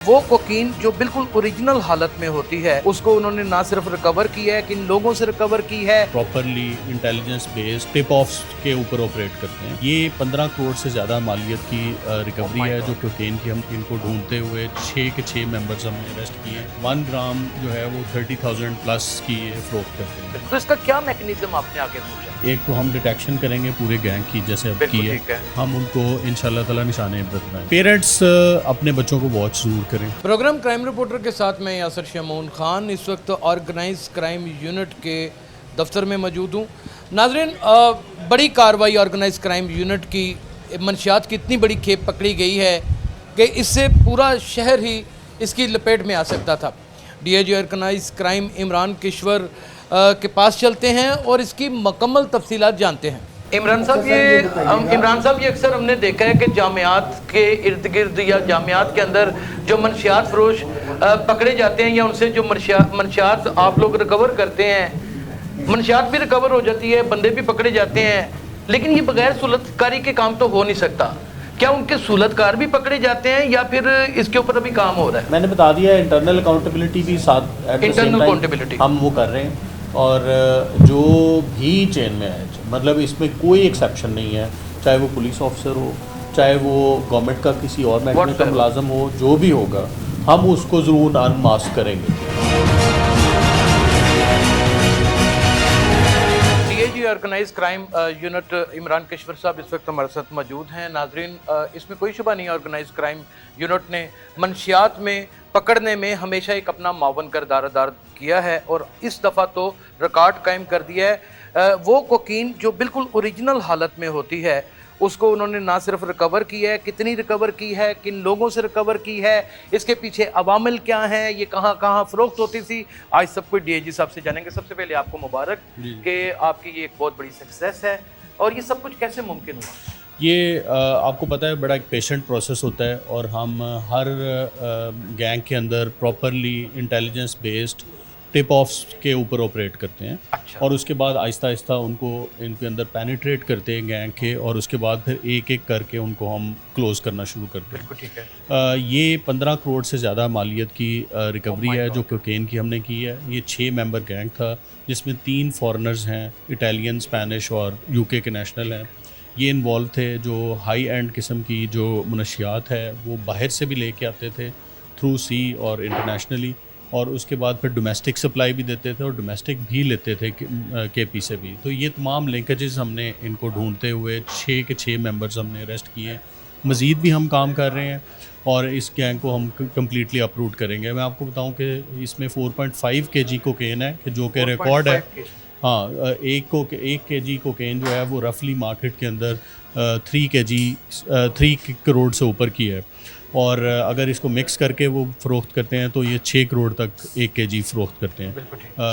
वो कोकीन जो बिल्कुल ओरिजिनल हालत में होती है उसको उन्होंने ना सिर्फ रिकवर किया है, किन लोगों से रिकवर की है। Properly intelligence based tip of के ऊपर ऑपरेट करते हैं। ये 15 करोड़ से ज़्यादा मालियत की रिकवरी है जो कोकेन की हम इनको ढूंढते हुए 6 के 6 मेंबर्स हमने अरेस्ट किए हैं। 1 ग्राम जो है वो 30,000 प्लस की फरोख्त करते हैं। तो इसका क्या मैकेनिज्म आपने आगे सोचा? एक तो हम डिटेक्शन करेंगे पूरे गैंग की जैसे अब की है, हम उनको इंशाल्लाह ताला निशाने इबरत बनाएं। पेरेंट्स अपने बच्चों को वॉच जरूर करें। प्रोग्राम क्राइम रिपोर्टर के साथ मैं यासर शमून खान इस वक्त ऑर्गेनाइज क्राइम यूनिट के दफ्तर में मौजूद हूँ। नाजरीन, बड़ी कार्रवाई ऑर्गेनाइज क्राइम यूनिट की मंशियात की इतनी बड़ी खेप पकड़ी गई है कि इससे पूरा शहर ही इसकी लपेट में आ सकता था। DIG organise crime Imran Kishwar के पास चलते हैं और इसकी मुकम्मल तफसीलात जानते हैं। इमरान साहब, ये अक्सर हमने देखा है कि जामियात के इर्द गिर्द या जामियात के अंदर जो मंशियात फरोश पकड़े जाते हैं या उनसे जो मंशियात आप लोग रिकवर करते हैं, मंशियात भी रिकवर हो जाती है, बंदे भी पकड़े जाते हैं, लेकिन ये बगैर सुलतकारी के काम तो हो नहीं सकता। क्या उनके सुलतकार भी पकड़े जाते हैं या फिर इसके ऊपर अभी काम हो रहा है? मैंने बता दिया इंटरनल अकाउंटेबिलिटी भी साथ इंटरनल अकाउंटेबिलिटी हम वो कर रहे हैं। और जो भी चेन में है, मतलब इसमें कोई एक्सेप्शन नहीं है, चाहे वो पुलिस ऑफिसर हो, चाहे वो गवर्नमेंट का किसी और महकमे का मुलाजम हो, जो भी होगा हम उसको ज़रूर अनमास्क करेंगे। DIG organise crime unit Imran Kishwar साहब इस वक्त हमारे साथ मौजूद हैं। नाजरीन, इसमें कोई शुबा नहीं है, ऑर्गेनाइज क्राइम यूनिट ने मंशियात में पकड़ने में हमेशा एक अपना मावन किरदार अदा किया है और इस दफ़ा तो रिकॉर्ड कायम कर दिया है। वो कोकीन जो बिल्कुल ओरिजिनल हालत में होती है उसको उन्होंने ना सिर्फ रिकवर किया है, कितनी रिकवर की है, किन लोगों से रिकवर की है, इसके पीछे अवामिल क्या हैं, ये कहाँ कहाँ फ़रोख्त होती थी, आज सब कुछ डीआईजी साहब से जानेंगे। सबसे पहले आपको मुबारक कि आपकी ये एक बहुत बड़ी सक्सेस है। और ये सब कुछ कैसे मुमकिन हुआ? ये आपको पता है बड़ा एक पेशेंट प्रोसेस होता है और हम हर गैंग के अंदर properly intelligence based tip of के ऊपर ऑपरेट करते हैं। अच्छा। और उसके बाद आहिस्ता आहिस्ता उनको इनके अंदर पेनिट्रेट करते हैं गैंग के, और उसके बाद फिर एक एक करके उनको हम क्लोज़ करना शुरू करते हैं। ठीक है। ये 15 करोड़ से ज़्यादा मालियत की रिकवरी है जो कोकेन की हमने की है। ये 6 मेंबर गैंग था जिसमें 3 फॉरेनर्स हैं, इटालियन, स्पेनिश और यूके के नेशनल हैं। ये इन्वॉल्व थे। जो हाई एंड किस्म की जो मुनशियात है वो बाहर से भी लेके आते थे थ्रू सी और इंटरनेशनली, और उसके बाद फिर डोमेस्टिक सप्लाई भी देते थे और डोमेस्टिक भी लेते थे केपी से भी। तो ये तमाम लिंकेजेस हमने इनको ढूंढते हुए 6 के 6 मेंबर्स हमने अरेस्ट किए। मज़ीद भी हम काम कर रहे हैं और इस गैंग को हम कम्प्लीटली अपरूट करेंगे। मैं आपको बताऊं कि इसमें 4.5 kg कोकेन है कि जो कि रिकॉर्ड है। हाँ, 1 kg कोकेन जो है वो रफली मार्केट के अंदर 3 करोड़ से ऊपर की है, और अगर इसको मिक्स करके वो फ़रोख्त करते हैं तो ये 6 करोड़ तक 1 kg फ़रोख्त करते हैं।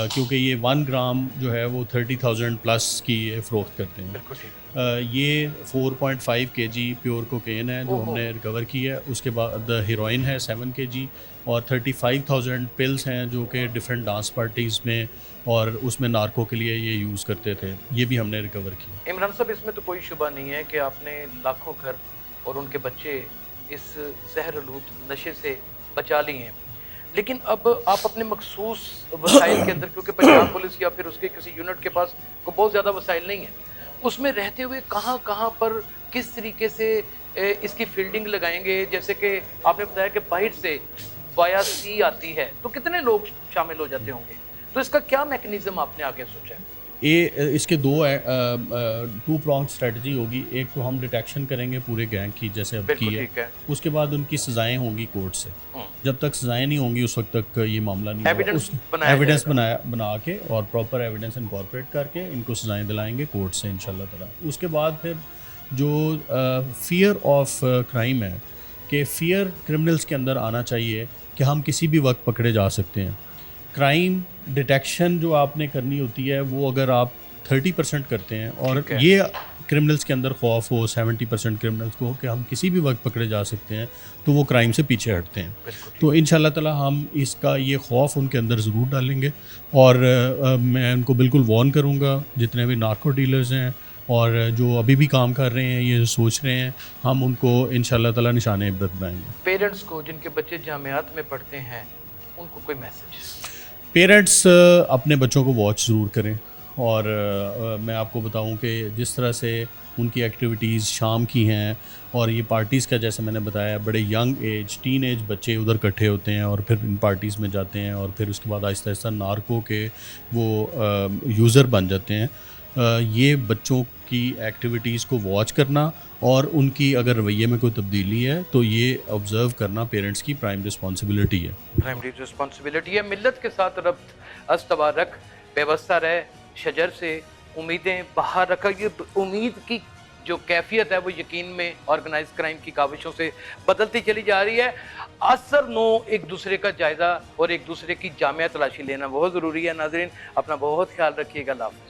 क्योंकि ये 1 ग्राम जो है वो 30,000 प्लस की फ़रोख्त करते हैं। ये 4.5 kg प्योर कोकेन है जो हमने रिकवर की है। उसके बाद हीरोइन है 7 kg और 35,000 पिल्स हैं जो कि डिफरेंट डांस पार्टीज़ में और उसमें नार्को के लिए ये यूज़ करते थे। ये भी हमने रिकवर किया। इमरान साहब, इसमें तो कोई शुबा नहीं है कि आपने लाखों घर और उनके बच्चे इस जहरलूद नशे से बचा लिए हैं, लेकिन अब आप अपने मखसूस वसाइल के अंदर, क्योंकि पंजाब पुलिस या फिर उसके किसी यूनिट के पास को बहुत ज़्यादा वसाइल नहीं है, उसमें रहते हुए कहाँ कहाँ पर किस तरीके से इसकी फील्डिंग लगाएंगे? जैसे कि आपने बताया कि बाहर से वाया सी आती है, तो कितने लोग शामिल हो जाते होंगे, तो इसका क्या मैकेनिज्म आपने आगे सोचा है? इसके 2 प्रॉन्ग स्ट्रेटजी होगी। एक तो हम डिटेक्शन करेंगे पूरे गैंग की जैसे अब की है, उसके बाद उनकी सज़ाएं होंगी कोर्ट से। जब तक सज़ाएं नहीं होंगी उस वक्त तक ये मामला नहीं होगा। एविडेंस बना के और प्रॉपर एविडेंस इनकॉर्पोरेट करके इनको सज़ाएं दिलाएंगे कोर्ट से इंशाल्लाह ताला। उसके बाद फिर जो फियर ऑफ क्राइम है कि फियर क्रिमिनल्स के अंदर आना चाहिए कि हम किसी भी वक्त पकड़े जा सकते हैं। क्राइम डिटेक्शन जो आपने करनी होती है वो अगर आप 30% करते हैं और ये क्रिमिनल्स के अंदर खौफ हो 70% क्रिमिनल्स को कि हम किसी भी वक्त पकड़े जा सकते हैं, तो वो क्राइम से पीछे हटते हैं। तो इंशाल्लाह ताला हम इसका ये खौफ उनके अंदर ज़रूर डालेंगे और मैं उनको बिल्कुल वार्न करूँगा जितने भी नार्को डीलर्स हैं और जो अभी भी काम कर रहे हैं, ये सोच रहे हैं, हम उनको इंशाल्लाह ताला निशान इबरत बनाएंगे। पेरेंट्स को जिनके बच्चे जामियात में पढ़ते हैं उनको कोई मैसेज? पेरेंट्स अपने बच्चों को वॉच ज़रूर करें, और मैं आपको बताऊं कि जिस तरह से उनकी एक्टिविटीज़ शाम की हैं, और ये पार्टीज़ का जैसे मैंने बताया, बड़े यंग एज टीन एज बच्चे उधर इकट्ठे होते हैं और फिर इन पार्टीज़ में जाते हैं, और फिर उसके बाद आहिस्ता आहिस्ता नार्को के वो यूज़र बन जाते हैं। ये बच्चों की एक्टिविटीज़ को वॉच करना और उनकी अगर रवैये में कोई तब्दीली है तो ये ऑब्ज़र्व करना पेरेंट्स की प्राइम रिस्पॉन्सिबिलिटी है। प्राइमरी रिस्पॉन्सिबिलिटी है। मिल्लत के साथ रब्त अस्तवा रख, बेबस्ता रह, शजर से उम्मीदें बाहर रखा। ये उम्मीद की जो कैफियत है वो यकीन में ऑर्गेनाइज क्राइम की काविशों से बदलती चली जा रही है। असर नो एक दूसरे का जायज़ा और एक दूसरे की जामिया तलाशी लेना बहुत ज़रूरी है। नाज़रीन, अपना बहुत ख्याल रखिएगा। अल्लाह हाफ़िज़।